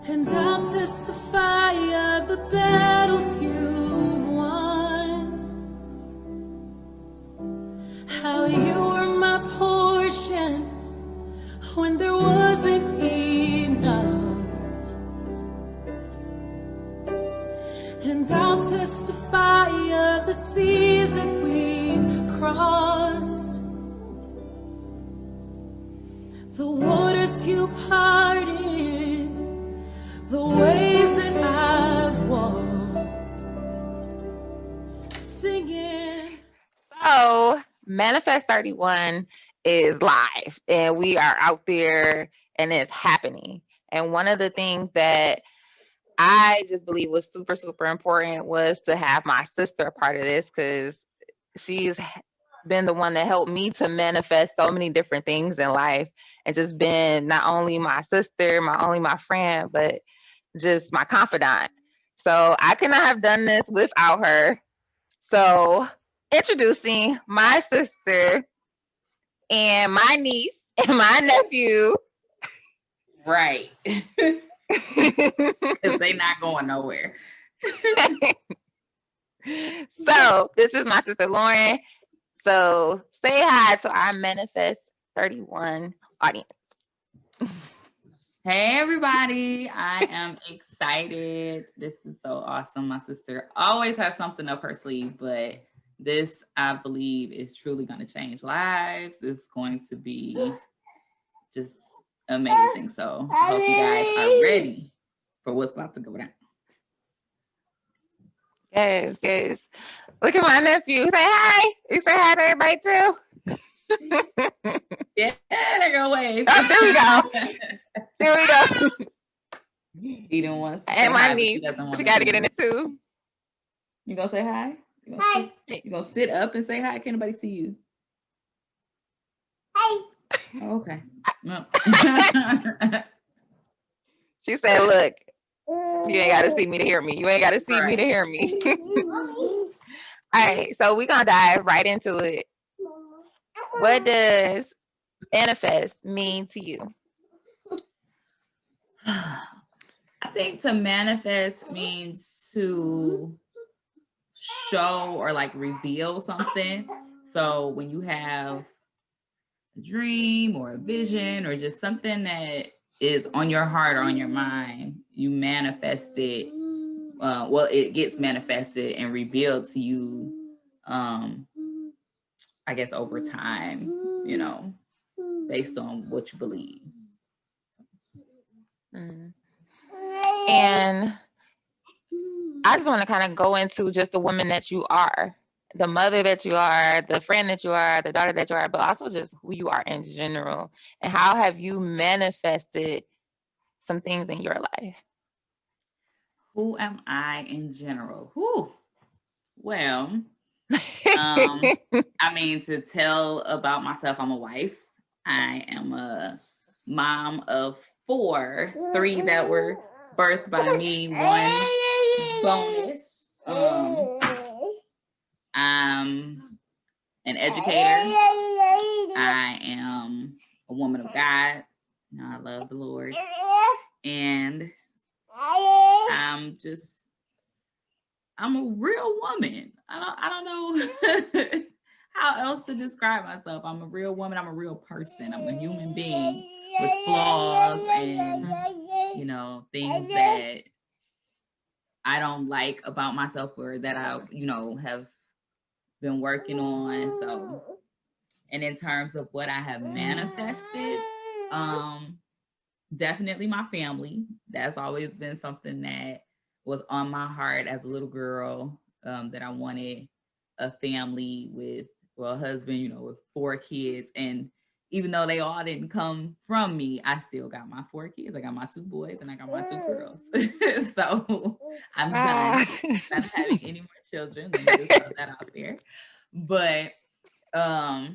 And I'll testify of the battles you've won, how you were my portion when there wasn't enough. And I'll testify of the seas that we've crossed, the waters you parted, the ways that I've walked, singing. So, Manifest 31 is live, and we are out there, and it's happening. And one of the things that I just believe was super, super important was to have my sister a part of this, because she's been the one that helped me to manifest so many different things in life, and just been not only my sister, my friend, but just my confidant. So I could not have done this without her. So introducing my sister and my niece and my nephew. Right. Because they not going nowhere. So this is my sister Lauren. So say hi to our Manifest 31 audience. Hey everybody, I am excited. This is so awesome. My sister always has something up her sleeve, but this, I believe, is truly going to change lives. It's going to be just amazing. So I hope you guys are ready for what's about to go down. Yes, yes. Look at my nephew. Say hi. You say hi to everybody too. Yeah, there go wave. Oh, there we go. There we go. He didn't want to say And my hi, niece. she She got to get in it too. You gonna say hi? You gonna sit up and say hi? Can't nobody see you? Hi. Oh, okay. No. She said, look, you ain't got to see me to hear me. You ain't got to see me to hear me. All right, so we're going to dive right into it. What does manifest mean to you? I think to manifest means to show or like reveal something. So when you have a dream or a vision or just something that is on your heart or on your mind, you manifest it. Well, it gets manifested and revealed to you, I guess, over time, you know, based on what you believe. And I just want to kind of go into just the woman that you are, the mother that you are, the friend that you are, the daughter that you are, but also just who you are in general. And how have you manifested some things in your life? Who am I in general? Well, I mean, to tell about myself, I'm a wife. I am a mom of 4, 3 that were birthed by me, 1 bonus. I'm an educator. I am a woman of God. You know, I love the Lord. And I'm a real woman. I don't know how else to describe myself. I'm a real woman. I'm a real person. I'm a human being with flaws and, you know, things that I don't like about myself or that I, you know, have been working on. So, and in terms of what I have manifested, definitely my family. That's always been something that was on my heart as a little girl, that I wanted a family with, well, a husband, you know, with 4 kids. And even though they all didn't come from me, I still got my 4 kids. I got my 2 boys and I got my 2 girls. So I'm done not having any more children. Let me just put that out there. But I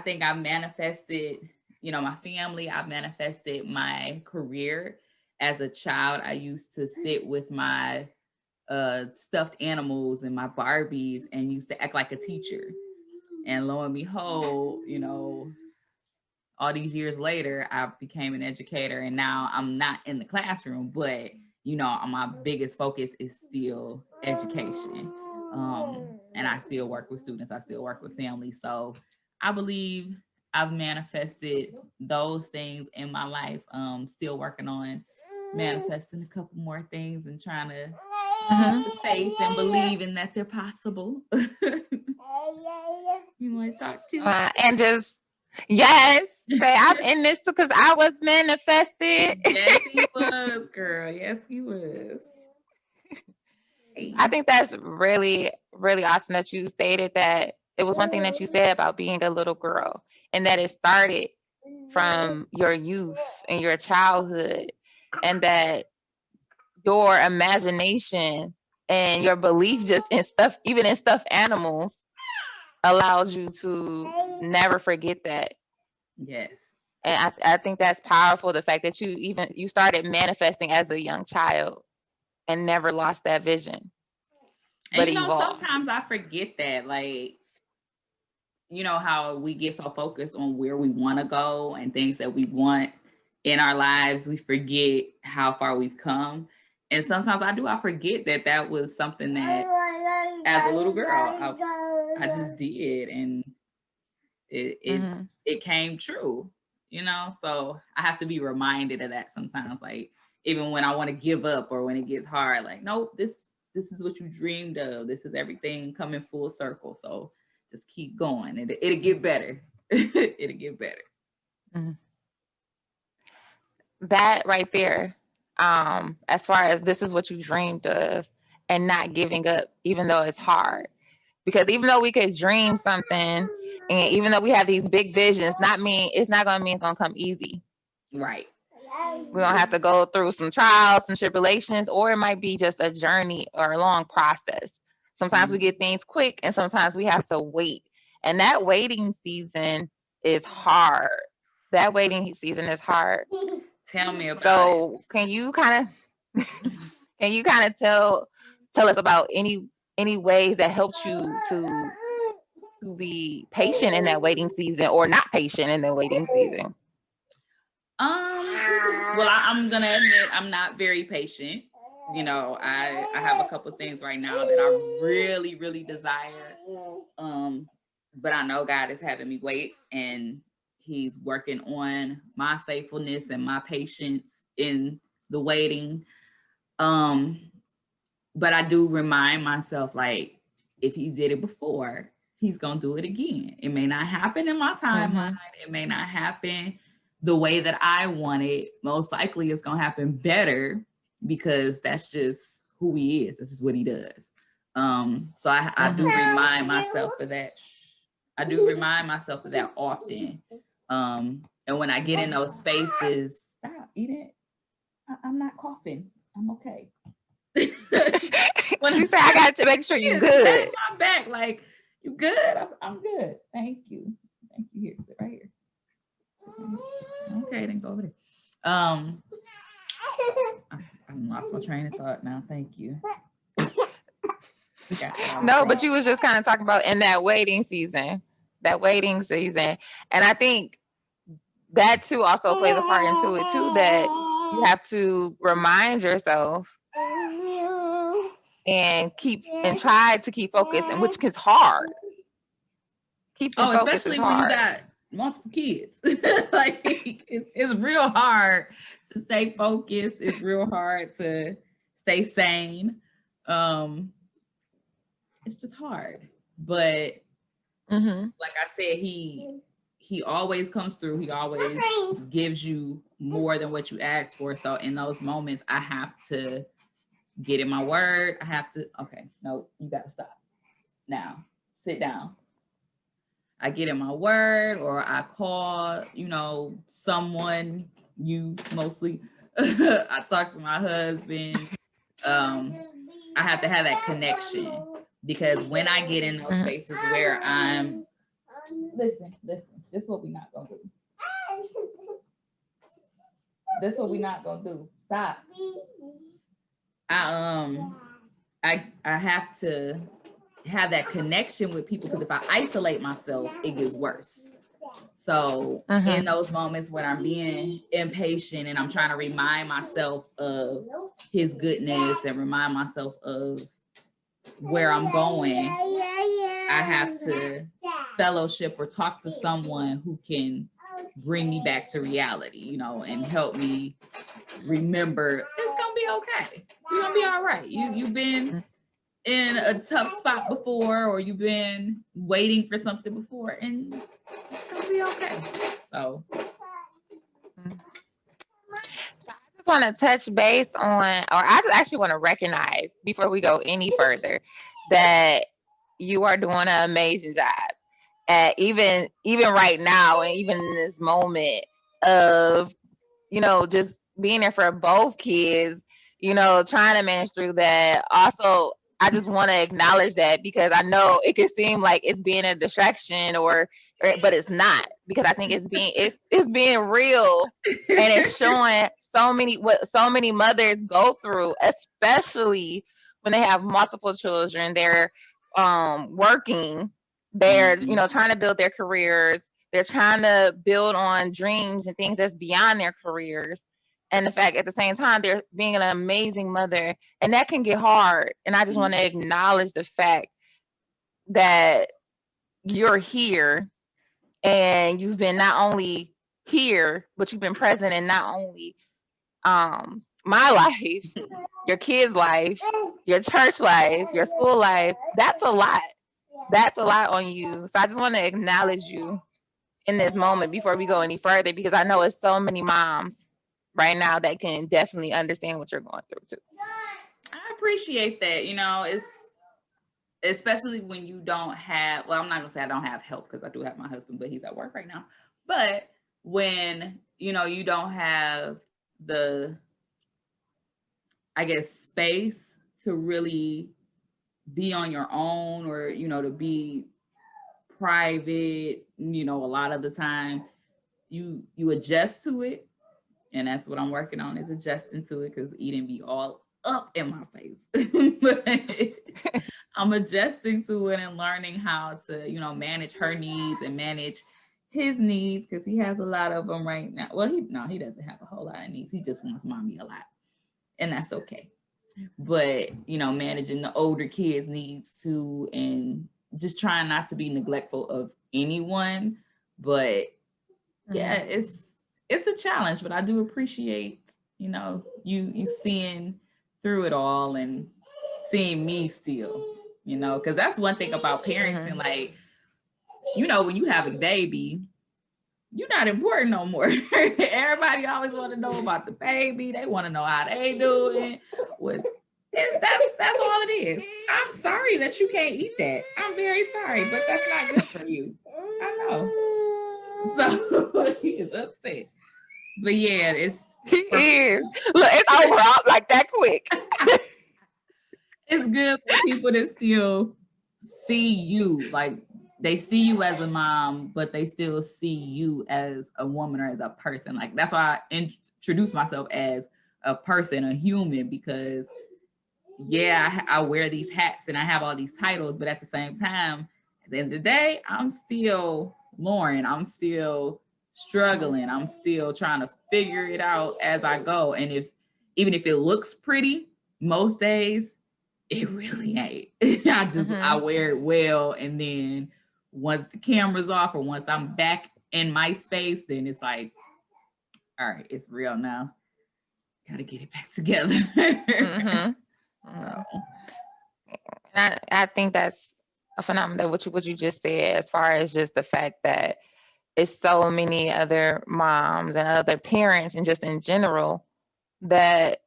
think I manifested, you know, my family. I manifested my career. As a child, I used to sit with my stuffed animals and my Barbies and used to act like a teacher. And lo and behold, you know, all these years later, I became an educator, and now I'm not in the classroom, but you know, my biggest focus is still education. And I still work with students, I still work with families. So I believe I've manifested those things in my life. Still working on manifesting a couple more things and trying to have the faith and believing that they're possible. You want to talk to? And just, yes, say I'm in this because I was manifested. Yes, he was, girl. Yes, he was. I think that's really, really awesome that you stated that it was one thing that you said about being a little girl, and that it started from your youth and your childhood, and that your imagination and your belief just in stuff, even in stuffed animals, allowed you to never forget that. Yes. And I think that's powerful, the fact that you started manifesting as a young child and never lost that vision. And you know, sometimes I forget that, like, you know how we get so focused on where we want to go and things that we want in our lives, we forget how far we've come. And sometimes I forget that that was something that as a little girl I just did, and it came true, you know. So I have to be reminded of that sometimes, like even when I want to give up or when it gets hard, like, nope, this is what you dreamed of. This is everything coming full circle. So just keep going. It'll get better. It'll get better. Mm-hmm. That right there, as far as this is what you dreamed of, and not giving up, even though it's hard. Because even though we could dream something, and even though we have these big visions, it's not gonna mean it's gonna come easy. Right. We're gonna have to go through some trials, some tribulations, or it might be just a journey or a long process. Sometimes we get things quick, and sometimes we have to wait. And that waiting season is hard. That waiting season is hard. Tell me about it. So can you kind of tell us about any ways that helped you to be patient in that waiting season, or not patient in the waiting season? Well, I'm gonna admit I'm not very patient. You know, I have a couple things right now that I really, really desire. But I know God is having me wait, and He's working on my faithfulness and my patience in the waiting. But I do remind myself, like, if He did it before, He's gonna do it again. It may not happen in my timeline. It may not happen the way that I want it. Most likely it's gonna happen better, because that's just who He is. This is what He does. So I do remind myself of that. I do remind myself of that often. And when I get in those spaces, stop eating. I'm not coughing. I'm okay. When you say, I got to make sure you're good. My back, like, you good? I'm good. Thank you. Here, sit right here. Okay, then go over there. I lost my train of thought now. Thank you. No, but you was just kind of talking about in that waiting season. And I think that too also plays a part into it too, that you have to remind yourself and try to keep focused, and which is hard. Especially when you got multiple kids. Like, it's real hard to stay focused. It's real hard to stay sane. It's just hard. But like I said, he always comes through. He always gives you more than what you ask for. So in those moments, I have to get in my word. I have to, okay, no, you got to stop. Now, sit down. I get in my word, or I call, someone, you mostly. I talk to my husband. I have to have that connection, because when I get in those spaces where I'm, listen, this is what we're not going to do. This is what we're not going to do. Stop. I have to have that connection with people, because if I isolate myself, it gets worse. So in those moments when I'm being impatient and I'm trying to remind myself of his goodness and remind myself of where I'm going, I have to fellowship or talk to someone who can bring me back to reality, you know, and help me remember it's gonna be okay. You're gonna be all right. You've been in a tough spot before, or you've been waiting for something before, and it's gonna be okay. So I just want to touch base on, or I just actually want to recognize before we go any further that you are doing an amazing job at even right now, and even in this moment of, you know, just being there for both kids, you know, trying to manage through that. Also, I just want to acknowledge that, because I know it could seem like it's being a distraction, but it's not, because I think it's being real, and it's showing what so many mothers go through, especially when they have multiple children. They're working, they're, you know, trying to build their careers, they're trying to build on dreams and things that's beyond their careers. And the fact at the same time, they're being an amazing mother, and that can get hard. And I just want to acknowledge the fact that you're here, and you've been not only here, but you've been present in not only my life, your kids' life, your church life, your school life. That's a lot. That's a lot on you. So I just want to acknowledge you in this moment before we go any further, because I know it's so many moms right now that can definitely understand what you're going through too. I appreciate that. You know, it's especially when you don't have, well, I'm not gonna say I don't have help, because I do have my husband, but he's at work right now. But when, you know, you don't have the, I guess, space to really be on your own, or, you know, to be private, you know, a lot of the time you adjust to it. And that's what I'm working on, is adjusting to it, because Eden be all up in my face. But I'm adjusting to it and learning how to, you know, manage her needs and manage his needs, because he has a lot of them right now. Well, he doesn't have a whole lot of needs. He just wants mommy a lot, and that's okay. But, you know, managing the older kids' needs too, and just trying not to be neglectful of anyone. But yeah, it's a challenge, but I do appreciate, you know, you seeing through it all and seeing me still, you know, because that's one thing about parenting. Like, you know, when you have a baby, you're not important no more. Everybody always want to know about the baby. They want to know how they doing. That's all it is. I'm sorry that you can't eat that. I'm very sorry, but that's not good for you. I know. So he is upset. But yeah, He is. Look, it's over like that quick. It's good for people to still see you. Like, they see you as a mom, but they still see you as a woman or as a person. Like, that's why I introduce myself as a person, a human, because yeah, I wear these hats and I have all these titles, but at the same time, at the end of the day, I'm still Lauren. I'm still struggling. I'm still trying to figure it out as I go. And even if it looks pretty, most days it really ain't. I wear it well, and then once the camera's off, or once I'm back in my space, then it's like, all right, it's real now. Gotta get it back together. I think that's a phenomenon, what you just said, as far as just the fact that it's so many other moms and other parents, and just in general, that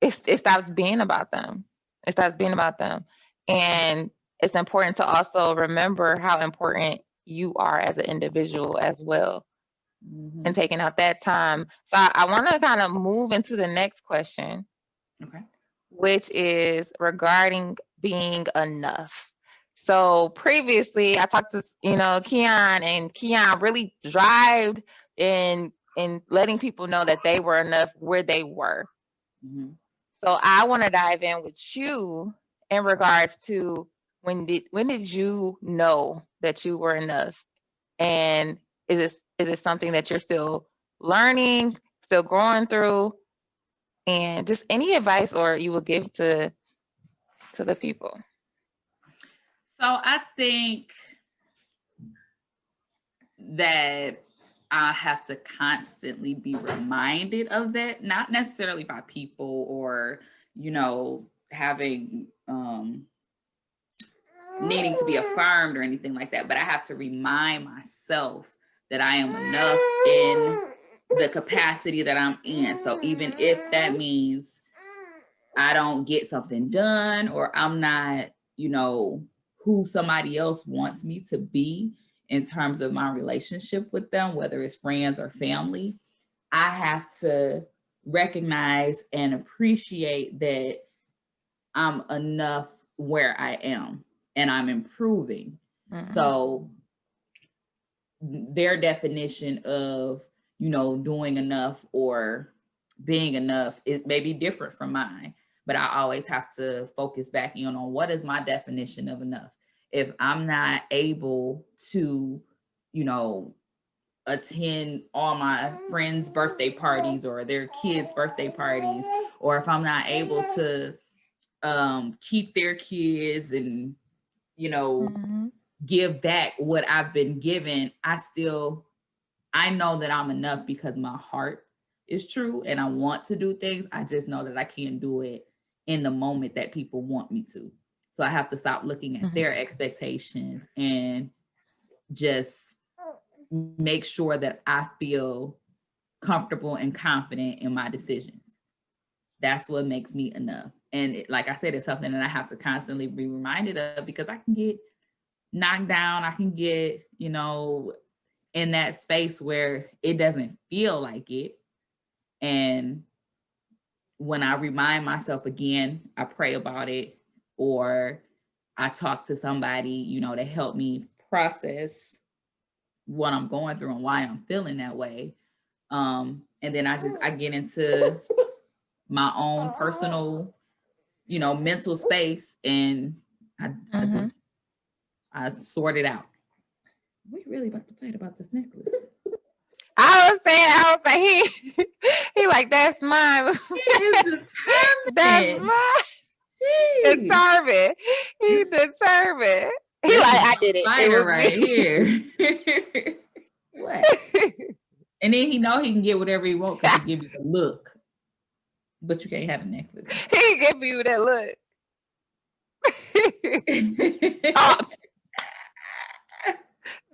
it stops being about them. It stops being about them. And it's important to also remember how important you are as an individual as well, and taking out that time. So I want to kind of move into the next question. Okay. Which is regarding being enough. So previously I talked to, you know, Keon, and Keon really drived in letting people know that they were enough where they were. So I want to dive in with you in regards to when did you know that you were enough? And is it something that you're still learning, still growing through? And just any advice or you will give to the people. So I think that I have to constantly be reminded of that, not necessarily by people or, having needing to be affirmed or anything like that, but I have to remind myself that I am enough in the capacity that I'm in. So even if that means I don't get something done or I'm not, who somebody else wants me to be in terms of my relationship with them, whether it's friends or family, I have to recognize and appreciate that I'm enough where I am and I'm improving. Mm-hmm. So their definition of, doing enough or being enough, it may be different from mine, but I always have to focus back in on what is my definition of enough. If I'm not able to, attend all my friends' birthday parties or their kids' birthday parties, or if I'm not able to keep their kids and, mm-hmm. give back what I've been given, I know that I'm enough because my heart is true and I want to do things. I just know that I can't do it in the moment that people want me to. So I have to stop looking at mm-hmm. their expectations and just make sure that I feel comfortable and confident in my decisions. That's what makes me enough. And like I said, it's something that I have to constantly be reminded of because I can get knocked down. I can get, in that space where it doesn't feel like it. And when I remind myself again, I pray about it or I talk to somebody, to help me process what I'm going through and why I'm feeling that way. And then I get into my own personal, mental space and I sort it out. We really about to fight about this necklace. I was saying, he like, that's mine. He is determined. That's mine. Determined. He determined. He like, I did it. Fighter it was right here. What? And then he know he can get whatever he wants because he give you the look. But you can't have a necklace. He give you that look. Oh.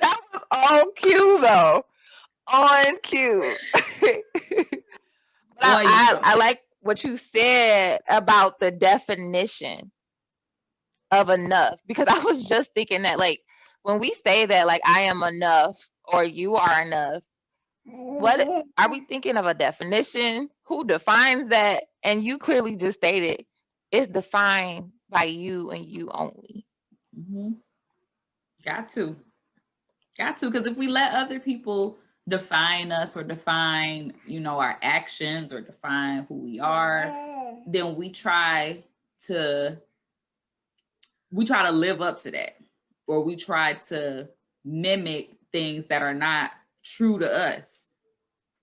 That was on cue though. On cue. I like what you said about the definition of enough, because I was just thinking that, like, when we say that, like, I am enough or you are enough, what are we thinking of? A definition? Who defines that? And you clearly just stated it's defined by you and you only. Mm-hmm. Got to, because if we let other people define us or define, our actions or define who we are, then we try to live up to that, or we try to mimic things that are not true to us,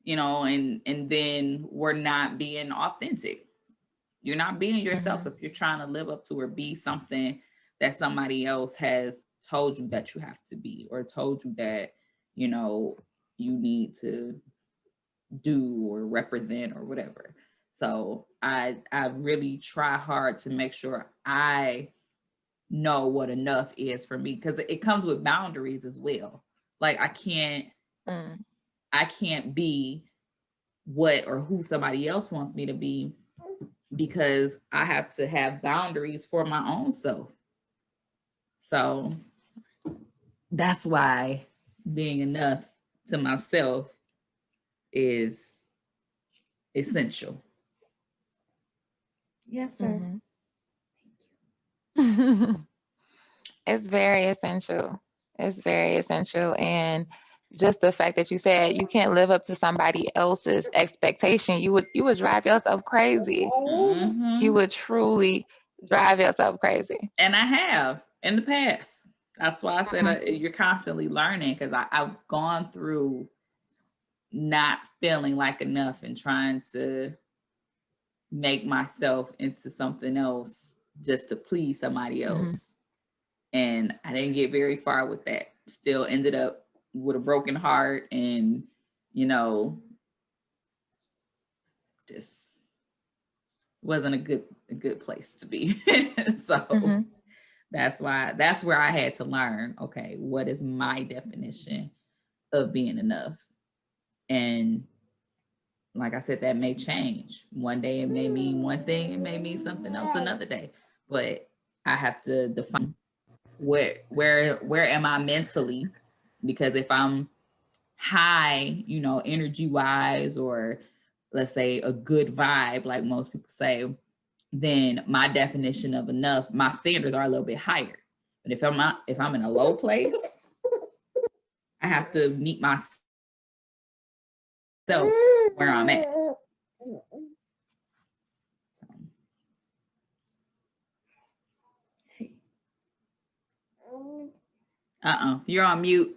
and then we're not being authentic. You're not being yourself mm-hmm. if you're trying to live up to or be something that somebody else has told you that you have to be, or told you that, you need to do or represent or whatever. So I really try hard to make sure I know what enough is for me, because it comes with boundaries as well. Like I can't be what or who somebody else wants me to be, because I have to have boundaries for my own self. So that's why being enough to myself is essential. Yes, sir. Mm-hmm. It's very essential. It's very essential. And just the fact that you said you can't live up to somebody else's expectation, you would drive yourself crazy. Mm-hmm. You would truly drive yourself crazy. And I have in the past. That's why I said you're constantly learning, because I've gone through not feeling like enough and trying to make myself into something else just to please somebody else. And I didn't get very far with that. Still ended up with a broken heart, and, you know, just wasn't a good place to be. So that's where I had to learn, okay, what is my definition of being enough? And like I said, that may change. One day it may mean one thing, it may mean something else another day. But I have to define where am I mentally? Because if I'm high, you know, energy wise, or let's say a good vibe, like most people say, then my definition of enough, my standards are a little bit higher. But if I'm in a low place, I have to meet myself where I'm at. You're on mute.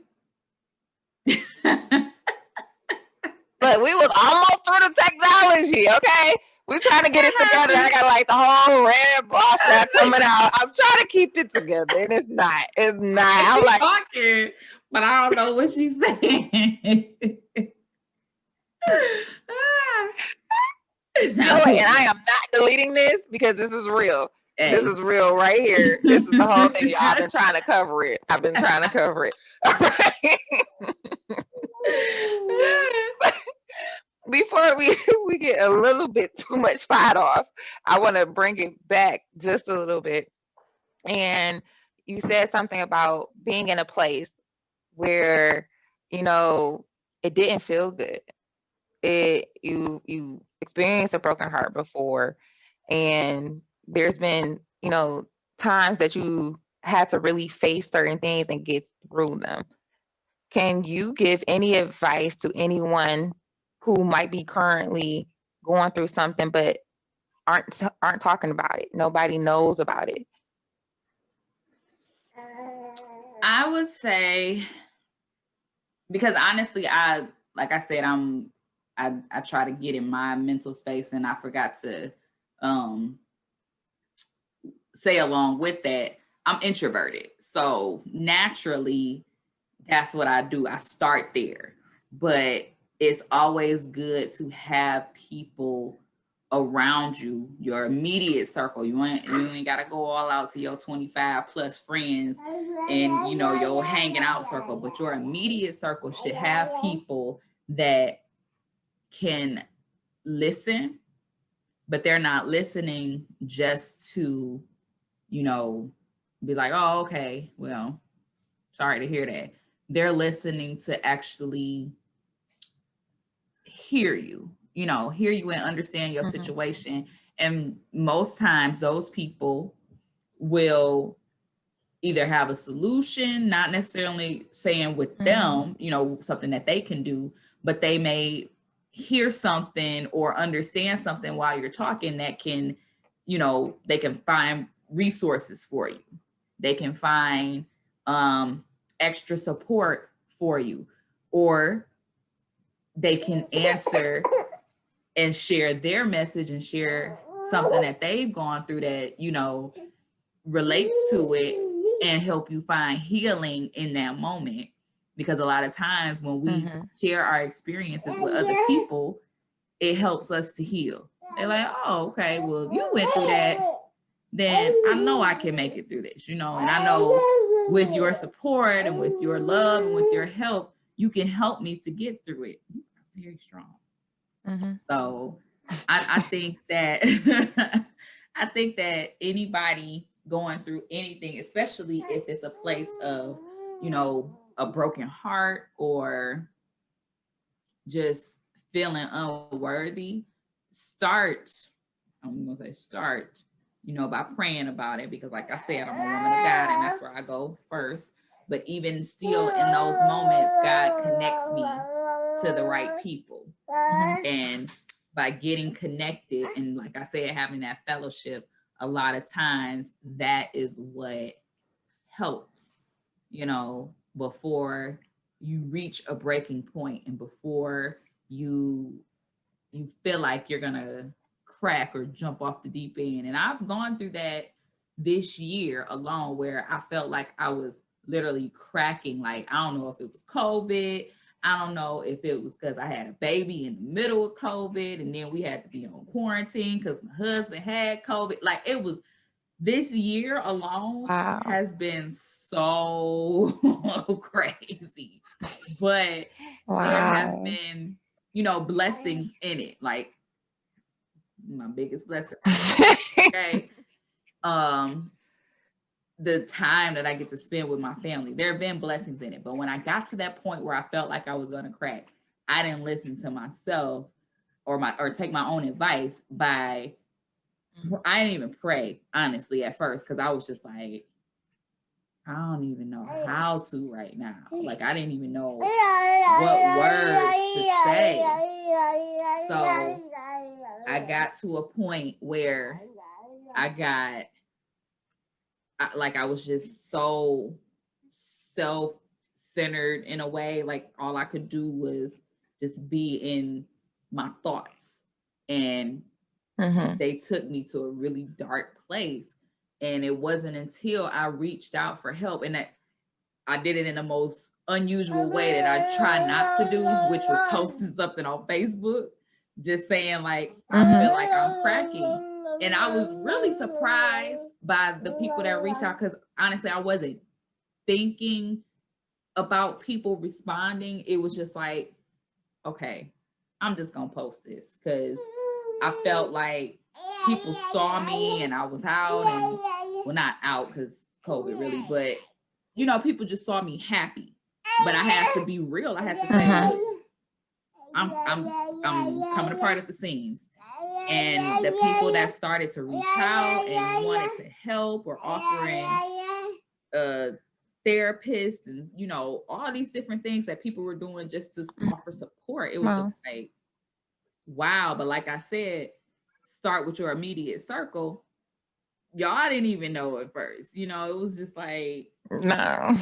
But we was almost through the technology, okay? We're trying to get it together. I got like the whole red ball strap coming out. I'm trying to keep it together, and it's not. It's not. I'm like talking, but I don't know what she's saying. No, and I am not deleting this because this is real. Hey. This is real right here. This is the whole thing, y'all. I've been trying to cover it. All right. Before we get a little bit too much side off, I want to bring it back just a little bit. And you said something about being in a place where, you know, it didn't feel good. You experienced a broken heart before, and there's been, you know, times that you had to really face certain things and get through them. Can you give any advice to anyone who might be currently going through something but aren't talking about it? Nobody knows about it. I would say, because honestly, like I said, I try to get in my mental space, and I forgot to say along with that, I'm introverted. So naturally, that's what I do. I start there. But it's always good to have people around you, your immediate circle. You ain't got to go all out to your 25 plus friends and, you know, your hanging out circle, but your immediate circle should have people that can listen, but they're not listening just to, you know, be like, oh, okay, well, sorry to hear that. They're listening to actually hear you, you know, hear you and understand your situation. And most times those people will either have a solution, not necessarily saying with them, you know, something that they can do, but they may hear something or understand something while you're talking that can, you know, they can find resources for you. They can find extra support for you, or they can answer and share their message and share something that they've gone through that, you know, relates to it and help you find healing in that moment. Because a lot of times when we share our experiences with other people, it helps us to heal. They're like, oh, okay, well, if you went through that, then I know I can make it through this, you know, and I know with your support and with your love and with your help, you can help me to get through it. You are very strong. So I think that I think that anybody going through anything, especially if it's a place of, you know, a broken heart or just feeling unworthy, start, you know, by praying about it, because like I said, I'm a woman of God and that's where I go first. But even still in those moments, God connects me to the right people. And by getting connected and, like I said, having that fellowship, a lot of times that is what helps. you know, before you reach a breaking point and before you feel like you're gonna crack or jump off the deep end. And I've gone through that this year alone, where I felt like I was literally cracking. Like, I don't know if it was COVID. I don't know if it was because I had a baby in the middle of COVID and then we had to be on quarantine because my husband had COVID. Like, it was, this year alone Wow. has been so crazy. But there have Wow. been, you know, blessings in it. Like, my biggest blessing, okay, the time that I get to spend with my family. There have been blessings in it, but when I got to that point where I felt like I was gonna crack, I didn't listen to myself or take my own advice. I didn't even pray, honestly, at first, because I was just like, I don't even know how to right now. Like, I didn't even know what words to say. So I got to a point where I was just so self-centered in a way. Like, all I could do was just be in my thoughts. And they took me to a really dark place. And it wasn't until I reached out for help, and that I did it in the most unusual way that I try not to do, which was posting something on Facebook, just saying like, I feel like I'm cracking. And I was really surprised by the people that reached out, because honestly, I wasn't thinking about people responding. It was just like, okay, I'm just gonna post this because I felt like people saw me and I was out, and well, not out because COVID really, but you know, people just saw me happy. But I had to be real. I had to say, I'm coming apart at the seams. And the people that started to reach out and wanted to help or offering therapists and, you know, all these different things that people were doing just to offer support. It was just like, wow. But like I said, start with your immediate circle. Y'all didn't even know at first. You know, it was just like, no.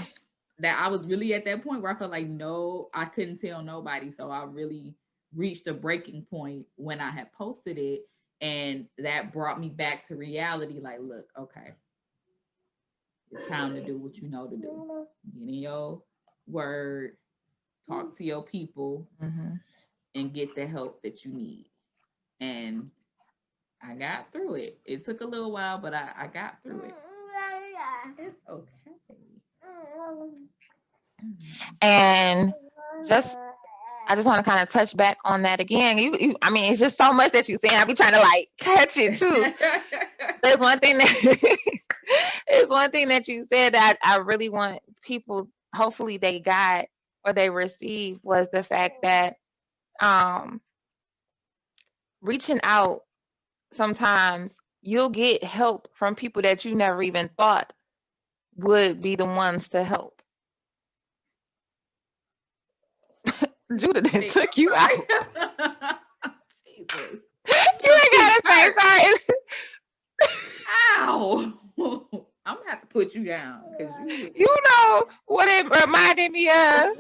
That I was really at that point where I felt like, no, I couldn't tell nobody. So I really reached a breaking point when I had posted it. And that brought me back to reality. Like, look, okay, it's time to do what you know to do. Get in your word, talk to your people, and get the help that you need. And I got through it. It took a little while, but I got through it. It's okay. And I just want to kind of touch back on that again. I mean, it's just so much that you're saying. I be trying to like catch it too. There's one thing that you said that I really want people, hopefully they got or they received, was the fact that reaching out, sometimes you'll get help from people that you never even thought would be the ones to help. Judah done took you out. Jesus. You ain't gotta say sorry. Ow. I'm gonna have to put you down. You know what it reminded me of?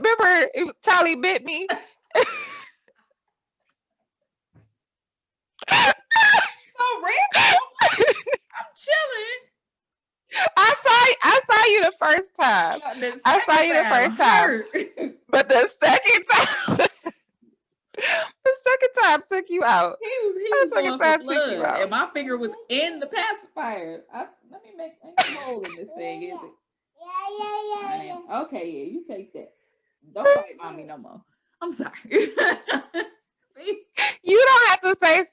Remember Charlie bit me? So random. I'm chilling. I saw you the first time. I saw you the first time. But the second time took you out. He was going for blood, and my finger was in the pacifier. Let me make a hole in this thing. Is it? Yeah. Okay, yeah, you take that. Don't bite mommy no more. I'm sorry. See? You don't have to say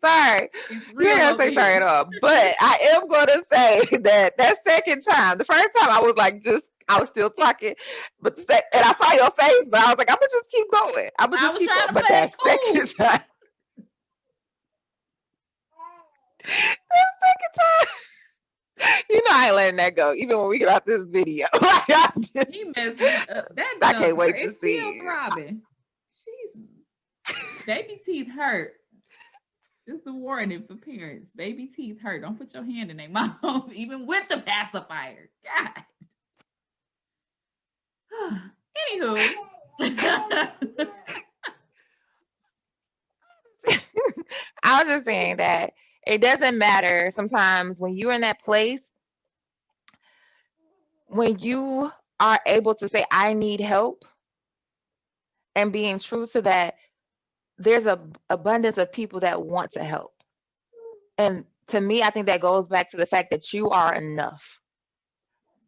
sorry. You don't have to say sorry at all. But I am going to say that second time, the first time I was like, I was still talking, and I saw your face, but I was like, I'm gonna just keep going. I was trying to play that cool. Second time, the second time, you know, I ain't letting that go. Even when we get off this video, he messed me up. I can't wait to see. Still throbbing. Baby teeth hurt. Just a warning for parents. Baby teeth hurt. Don't put your hand in their mouth, even with the pacifier. God. Anywho. I was just saying that it doesn't matter sometimes when you're in that place, when you are able to say, I need help, and being true to that, there's a abundance of people that want to help. And to me, I think that goes back to the fact that you are enough.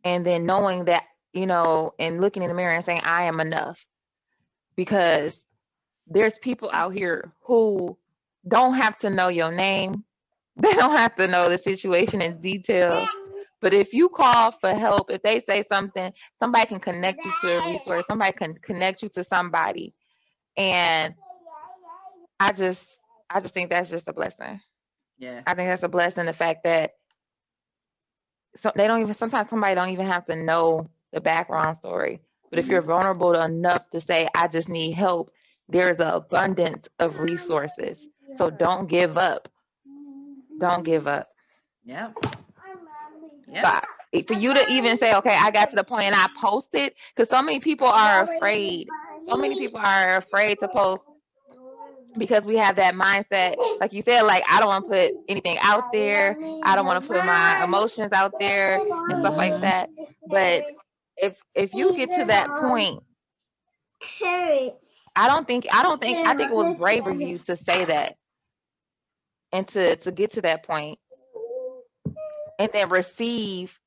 And then knowing that, and looking in the mirror and saying, I am enough. Because there's people out here who don't have to know your name. They don't have to know the situation in detail. But if you call for help, if they say something, somebody can connect you to a resource. Somebody can connect you to somebody. And I just think that's just a blessing. Yeah. I think that's a blessing. The fact that sometimes somebody don't even have to know the background story. But if you're vulnerable enough to say, I just need help, there is an abundance of resources. So don't give up. Don't give up. Yep. So for you to even say, okay, I got to the point and I posted, because so many people are afraid. So many people are afraid to post because we have that mindset, like you said, like, I don't want to put anything out there. I don't want to put my emotions out there and stuff like that. But if you get to that point, I think it was brave of you to say that and to get to that point and then receive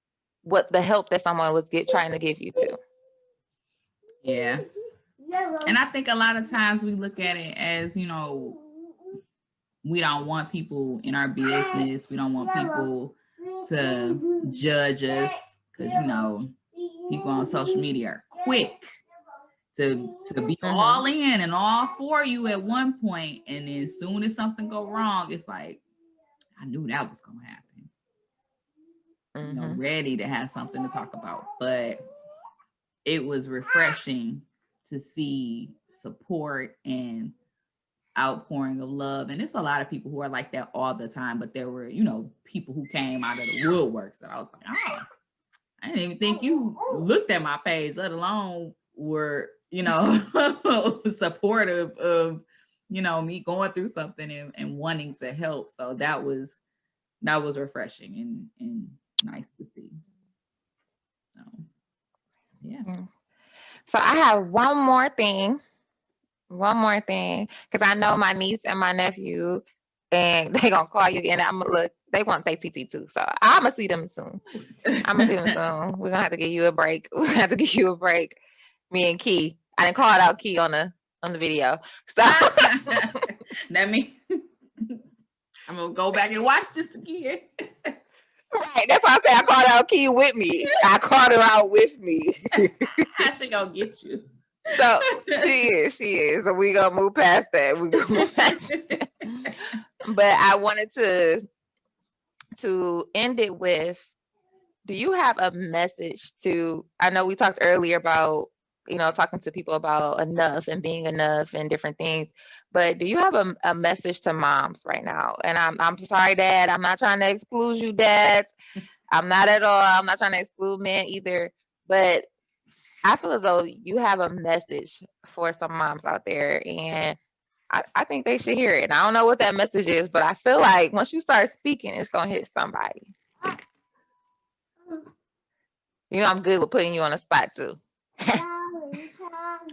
what the help that someone was trying to give you to. Yeah. And I think a lot of times we look at it as, we don't want people in our business. We don't want people to judge us because, people on social media are quick to be all in and all for you at one point. And then as soon as something go wrong, it's like, I knew that was going to happen. Ready to have something to talk about. But it was refreshing to see support and outpouring of love. And it's a lot of people who are like that all the time, but there were, people who came out of the woodworks that I was like, I didn't even think you looked at my page, let alone were, supportive of, me going through something and wanting to help. So that was refreshing and nice to see. So, yeah. So I have one more thing, because I know my niece and my nephew, and they gonna call you, and I'm gonna look. They want to say TT too, so I'm gonna see them soon. We're gonna have to give you a break. Me and Key. I didn't call it out Key on the video. So that means I'm gonna go back and watch this again. Right, that's why I said I called out Key with me. I called her out with me. I should go get you. So she is. So we gonna move past that. But I wanted to end it with, do you have a message to, I know we talked earlier about, talking to people about enough and being enough and different things, but do you have a message to moms right now? And I'm sorry, Dad, I'm not trying to exclude you, dads. I'm not at all. I'm not trying to exclude men either, but I feel as though you have a message for some moms out there, and I think they should hear it. And I don't know what that message is, but I feel like once you start speaking, it's going to hit somebody. I'm good with putting you on the spot too.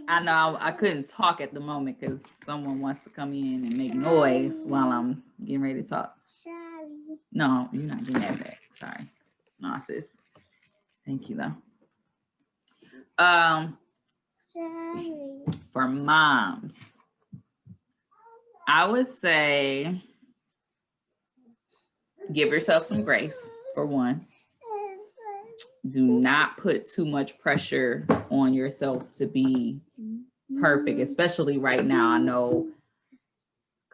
I know I couldn't talk at the moment because someone wants to come in and make noise while I'm getting ready to talk. Sorry. No, you're not getting that back. Sorry. No, sis. Thank you though. Sorry. For moms, I would say give yourself some grace, for one. Do not put too much pressure on yourself to be perfect, especially right now. I know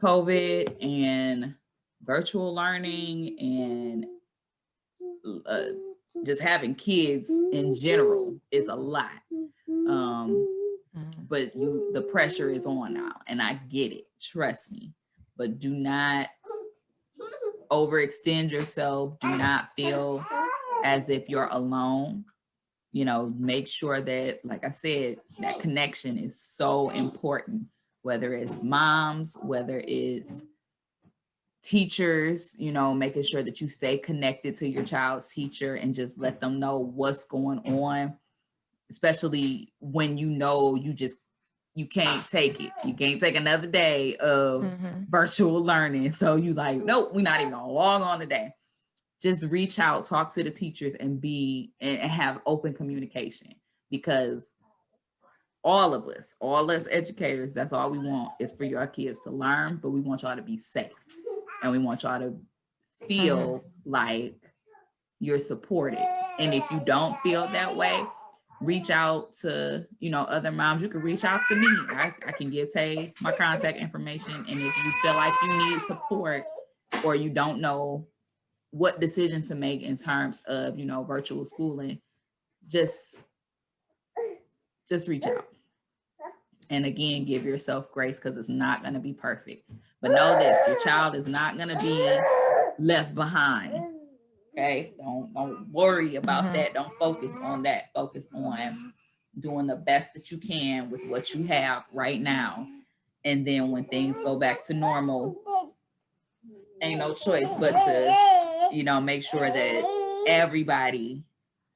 COVID and virtual learning and just having kids in general is a lot. But the pressure is on now, and I get it. Trust me. But do not overextend yourself. Do not feel as if you're alone. make sure that, like I said, that connection is so important, whether it's moms, whether it's teachers, making sure that you stay connected to your child's teacher and just let them know what's going on, especially when you can't take it. You can't take another day of virtual learning. So you like, nope, we're not even gonna log on today. Just reach out, talk to the teachers, and have open communication, because all us educators, that's all we want is for your kids to learn, but we want y'all to be safe. And we want y'all to feel like you're supported. And if you don't feel that way, reach out to, other moms. You can reach out to me. I can give Tay my contact information. And if you feel like you need support, or you don't know what decision to make in terms of, virtual schooling, just reach out. And again, give yourself grace, because it's not going to be perfect. But know this, your child is not going to be left behind. Okay? Don't worry about that. Don't focus on that. Focus on doing the best that you can with what you have right now. And then when things go back to normal, ain't no choice but to, make sure that everybody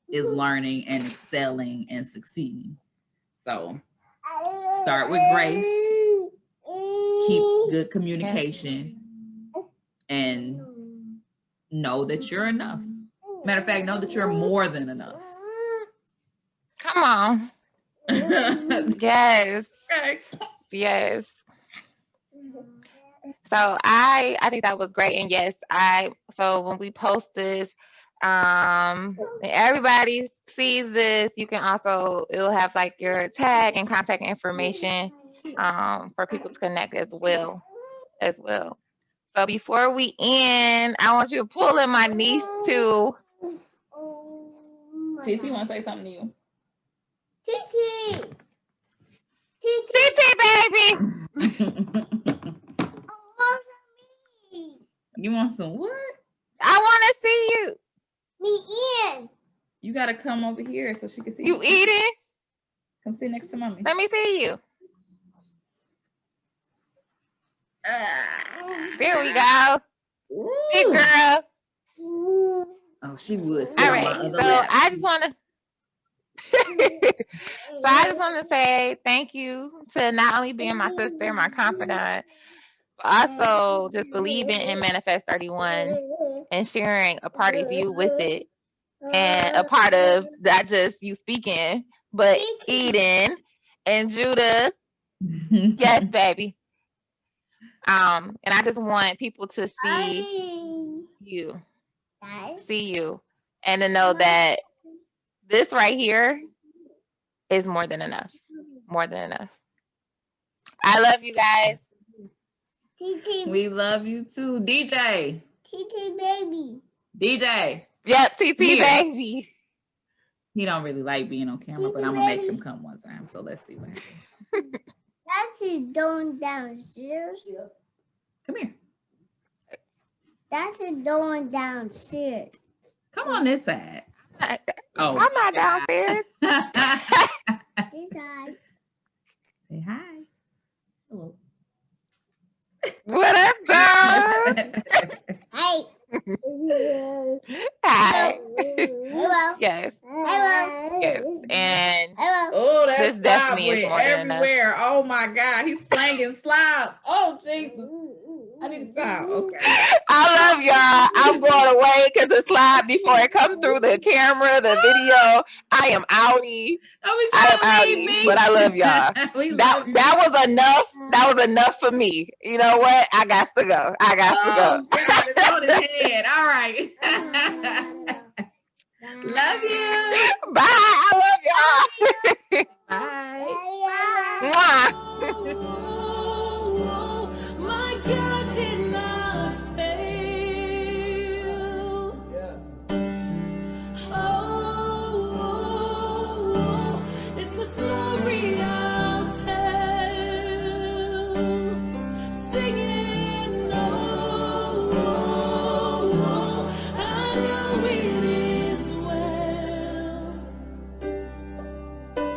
is learning and excelling and succeeding. So start with grace, keep good communication, and know that you're enough. Matter of fact, know that you're more than enough. Come on. Yes. Okay. Yes. So I think that was great. And yes, so when we post this, and everybody sees this, you can also, it'll have like your tag and contact information for people to connect as well. So before we end, I want you to pull in my niece too. Titi, want to say something to you? Titi, baby. You want some what? I want to see you. Me in. You got to come over here so she can see you. Eating? Come sit next to mommy. Let me see you. There we go. Hey, girl. Oh, she would. All right. So I just want to say thank you to not only being my sister, my confidant, but also just believing in Manifest 31 and sharing a part of you with it, and a part of not just you speaking, but Eden and Judah. Yes, baby. And I just want people to see you, and to know that this right here is more than enough. I love you guys. We love you too. DJ. TT baby. DJ. Yep, TT baby. He don't really like being on camera, but I'm gonna make him come one time. So let's see what happens. That's it going downstairs. Come here. That's it going downstairs. Come on this side. I'm not downstairs. This side. Say hi. Hello. What up, girl? Hey. Hi. Hello. Yes. Hello. Yes. And Hello. Oh, that's this definitely is more than everywhere. Oh my God, he's slanging slime. Oh Jesus. I need a towel. Okay. I love y'all. I'm going away because the slide before it comes through the camera, the video. I am outie. But I love y'all. That was enough. That was enough for me. You know what? I got to go. God, it's on his head. All right. Love you. Bye. I love y'all. Bye. Mwah.